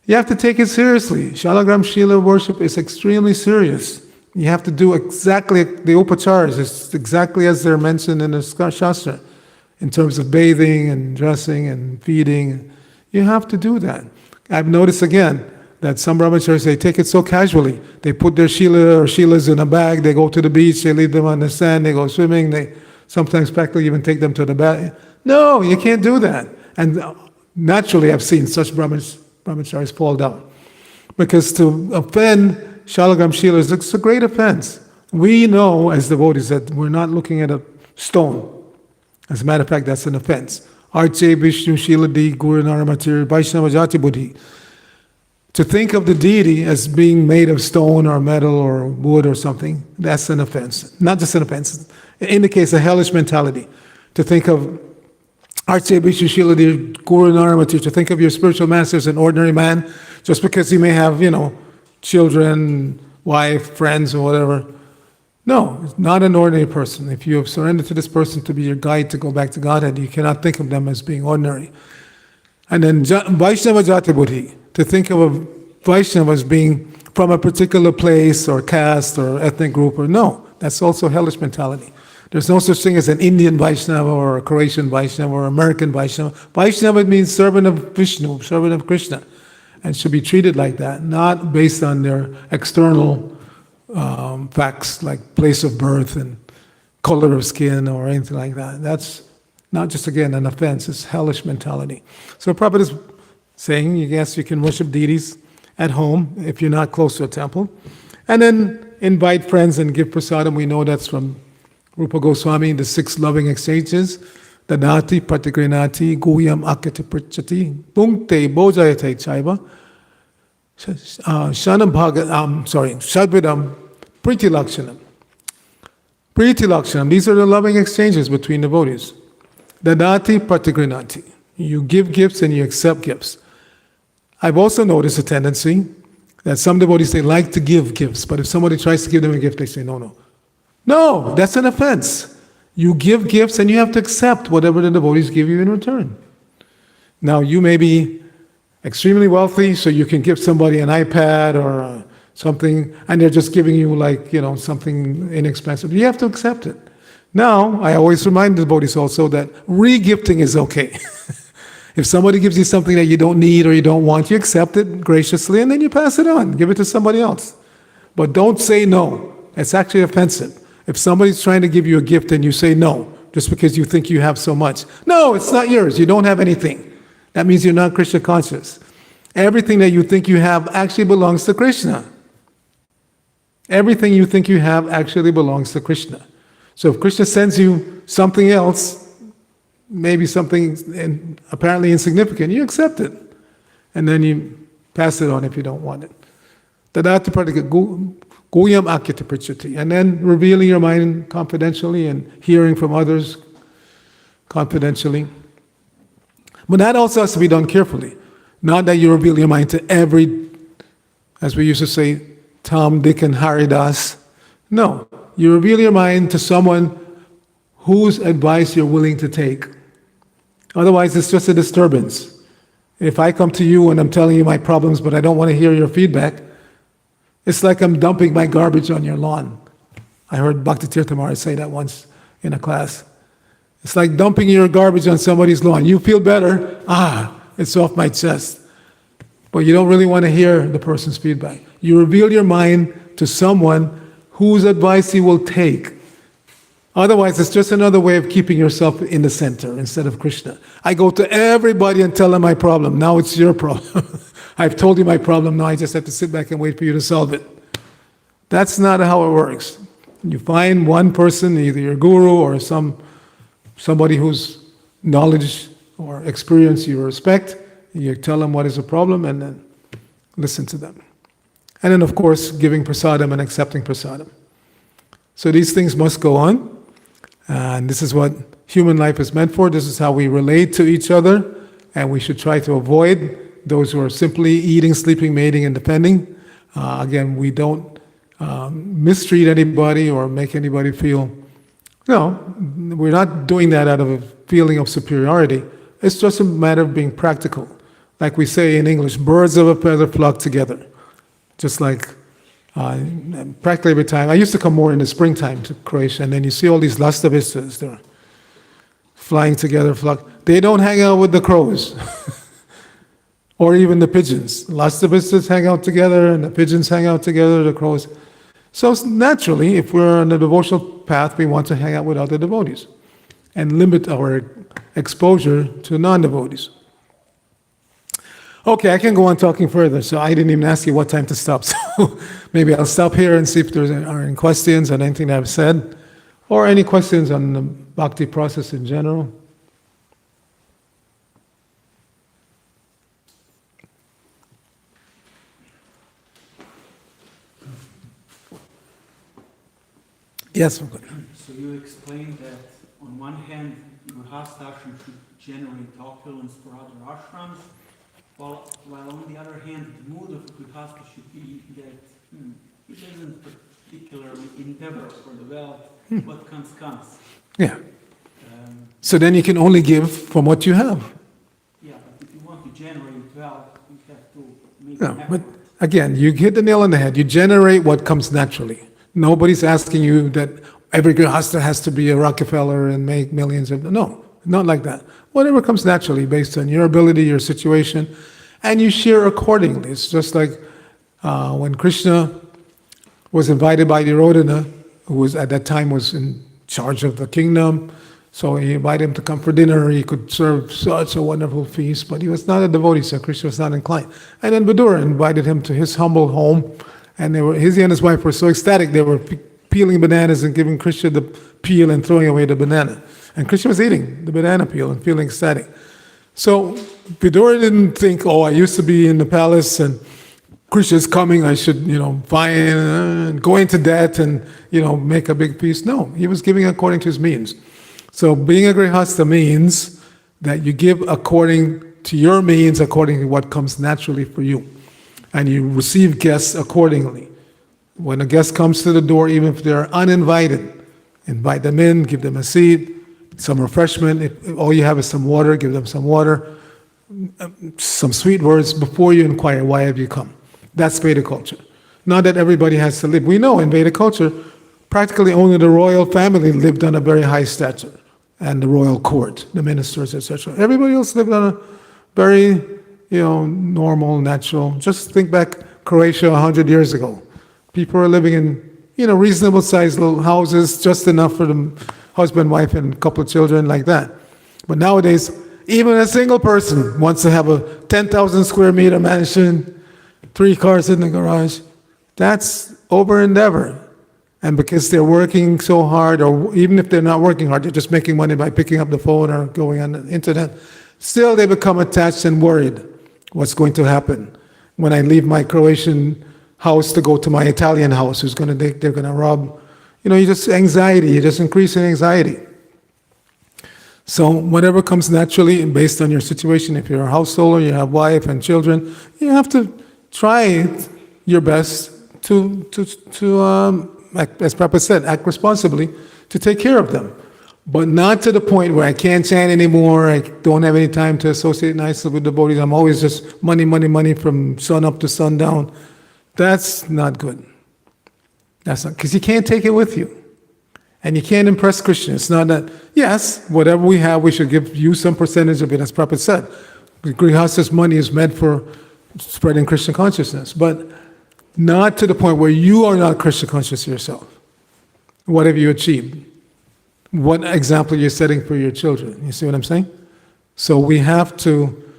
S2: You have to take it seriously. Shalagram Shila worship is extremely serious. You have to do exactly the upacharas, it's exactly as they're mentioned in the Shastra, in terms of bathing and dressing and feeding. You have to do that. I've noticed again that some brahmacharis, they take it so casually. They put their shila or shilas in a bag, they go to the beach, they leave them on the sand, they go swimming, they sometimes practically even take them to the bath. No, you can't do that. And naturally I've seen such brahmacharis fall down. Because to offend Shalagram Shila is a great offense. We know as devotees that we're not looking at a stone. As a matter of fact, that's an offense. Arche Vishnu Shila Di Guru Naramatir Vaishnava Jati Buddhi. To think of the deity as being made of stone or metal or wood or something, that's an offense. Not just an offense. It indicates a hellish mentality. To think of Arche Vishnu Shila Di Guru Naramatir, to think of your spiritual master as an ordinary man, just because he may have, children, wife, friends, or whatever. No, it's not an ordinary person. If you have surrendered to this person to be your guide to go back to Godhead, you cannot think of them as being ordinary. And then Vaishnava Jati Buddhi, to think of a Vaishnava as being from a particular place or caste or ethnic group, or no, that's also hellish mentality. There's no such thing as an Indian Vaishnava or a Croatian Vaishnava or American Vaishnava. Vaishnava means servant of Vishnu, servant of Krishna, and should be treated like that, not based on their external facts like place of birth and color of skin or anything like that. That's not just, again, an offense, it's hellish mentality. So Prabhupada is saying, yes, you can worship deities at home if you're not close to a temple, and then invite friends and give prasadam. We know that's from Rupa Goswami, the 6 loving exchanges. Dadati, Pratigrinati, Guyam Akati Prichati, Punkte, Bojayate Chaiva, Shanam Bhagat, Shadvidam, Priti Lakshanam. Priti Lakshanam, these are the loving exchanges between devotees. Dadati, Pratigrinati. You give gifts and you accept gifts. I've also noticed a tendency that some devotees, they like to give gifts, but if somebody tries to give them a gift, they say, no, no. No, that's an offense. You give gifts and you have to accept whatever the devotees give you in return. Now, you may be extremely wealthy, so you can give somebody an iPad or something, and they're just giving you something inexpensive. You have to accept it. Now, I always remind the devotees also that re-gifting is okay. If somebody gives you something that you don't need or you don't want, you accept it graciously and then you pass it on, give it to somebody else. But don't say no. It's actually offensive. If somebody's trying to give you a gift and you say no, just because you think you have so much. No, it's not yours. You don't have anything. That means you're not Krishna conscious. Everything that you think you have actually belongs to Krishna. Everything you think you have actually belongs to Krishna. So if Krishna sends you something else, maybe something apparently insignificant, you accept it. And then you pass it on if you don't want it. Tadati pratika guyam akyata prichati. And then revealing your mind confidentially and hearing from others confidentially. But that also has to be done carefully. Not that you reveal your mind to every, as we used to say, Tom, Dick, and Harry Das. No, you reveal your mind to someone whose advice you're willing to take. Otherwise, it's just a disturbance. If I come to you and I'm telling you my problems, but I don't want to hear your feedback, it's like I'm dumping my garbage on your lawn. I heard Bhakti Tirtha Maharaj say that once in a class. It's like dumping your garbage on somebody's lawn. You feel better, it's off my chest. But you don't really want to hear the person's feedback. You reveal your mind to someone whose advice you will take. Otherwise, it's just another way of keeping yourself in the center instead of Krishna. I go to everybody and tell them my problem. Now it's your problem. I've told you my problem, now I just have to sit back and wait for you to solve it. That's not how it works. You find one person, either your guru or somebody whose knowledge or experience you respect, you tell them what is the problem and then listen to them. And then, of course, giving prasadam and accepting prasadam. So these things must go on. And this is what human life is meant for. This is how we relate to each other. And we should try to avoid those who are simply eating, sleeping, mating, and defending. Again, we don't mistreat anybody or make anybody feel... No, we're not doing that out of a feeling of superiority. It's just a matter of being practical. Like we say in English, birds of a feather flock together. Just like practically every time. I used to come more in the springtime to Croatia, and then you see all these lastavistas, they're flying together, flock. They don't hang out with the crows, or even the pigeons. Lastavistas hang out together, and the pigeons hang out together, the crows. So naturally, if we're on the devotional path, we want to hang out with other devotees, and limit our exposure to non-devotees. Okay, I can go on talking further, so I didn't even ask you what time to stop, so maybe I'll stop here and see if there are any questions on anything that I've said, or any questions on the bhakti process in general. Yes,
S1: So you explained that on one hand, Grihastha ashram should generate opulence for other ashrams, while on the other hand, the mood of Grihastha should be that he doesn't particular endeavor for the wealth. What comes, comes.
S2: Yeah.
S1: Um,
S2: So then you can only give from what you have.
S1: yeah, but if you want to generate wealth, you have to make
S2: No,
S1: an
S2: but
S1: effort.
S2: again, you hit the nail on the head. You generate what comes naturally. Nobody's asking you that every grihasta has to be a Rockefeller and make millions of. No, not like that. Whatever comes naturally based on your ability, your situation, and you share accordingly. It's just like when Krishna was invited by Duryodhana, who was at that time was in charge of the kingdom. So he invited him to come for dinner. He could serve such a wonderful feast, but he was not a devotee, so Krishna was not inclined. And then Vidura invited him to his humble home, and he and his wife were so ecstatic they were peeling bananas and giving Krishna the peel and throwing away the banana. And Krishna was eating the banana peel and feeling ecstatic. So Vidura didn't think, oh, I used to be in the palace and Krishna's coming, I should, find and go into debt and, make a big feast. No, he was giving according to his means. So being a grihasta means that you give according to your means, according to what comes naturally for you. And you receive guests accordingly. When a guest comes to the door, even if they're uninvited, invite them in, give them a seat, some refreshment. If all you have is some water, give them some water, some sweet words before you inquire, why have you come? That's Vedic culture. Not that everybody has to live. We know in Vedic culture, practically only the royal family lived on a very high stature, and the royal court, the ministers, etc. Everybody else lived on a very, normal, natural. Just think back Croatia 100 years ago. People were living in, reasonable-sized little houses, just enough for the husband, wife, and a couple of children, like that. But nowadays, even a single person wants to have a 10,000 square meter mansion, 3 cars in the garage. That's over endeavor. And because they're working so hard, or even if they're not working hard, they're just making money by picking up the phone or going on the internet, still they become attached and worried what's going to happen when I leave my Croatian house to go to my Italian house, they're going to rob. You just anxiety, you just increase in anxiety. So whatever comes naturally and based on your situation, if you're a householder, you have wife and children, you have to try your best to as Prabhupada said, act responsibly to take care of them. But not to the point where I can't chant anymore, I don't have any time to associate nicely with devotees, I'm always just money, money, money from sun up to sundown. That's not good. That's not, because you can't take it with you. And you can't impress Krishna. It's not that, yes, whatever we have, we should give you some percentage of it, as Prabhupada said. Grihasta's money is meant for spreading Krishna consciousness, but not to the point where you are not Krishna conscious yourself. What have you achieved? What example you're setting for your children? You see what I'm saying? So we have to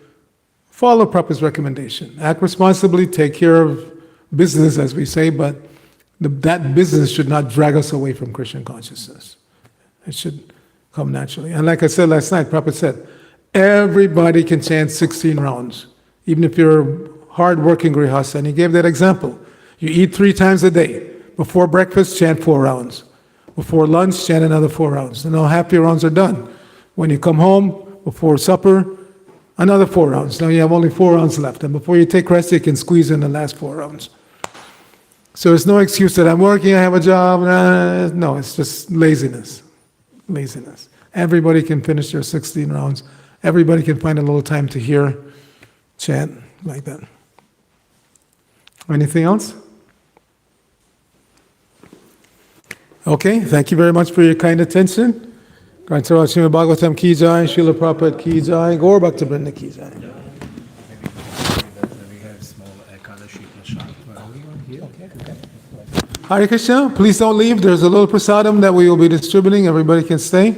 S2: follow Prabhupada's recommendation. Act responsibly, take care of business, as we say, but that business should not drag us away from Krishna consciousness. It should come naturally. And like I said last night, Prabhupada said, everybody can chant 16 rounds, even if you're a hard-working grihasta. And he gave that example. You eat 3 times a day. Before breakfast, chant 4 rounds. Before lunch, chant another 4 rounds. And now half your rounds are done. When you come home, before supper, another 4 rounds. Now you have only 4 rounds left. And before you take rest, you can squeeze in the last 4 rounds. So there's no excuse that I'm working, I have a job. No, it's just laziness. Laziness. Everybody can finish their 16 rounds. Everybody can find a little time to hear, chant, like that. Anything else? Okay, thank you very much for your kind attention. Grantara Srimad Bhagavatam ki jai, Srila Prabhupada ki jai, Gaur Bhakta Vrinda ki jai. Hare Krishna, please don't leave. There's a little prasadam that we will be distributing. Everybody can stay.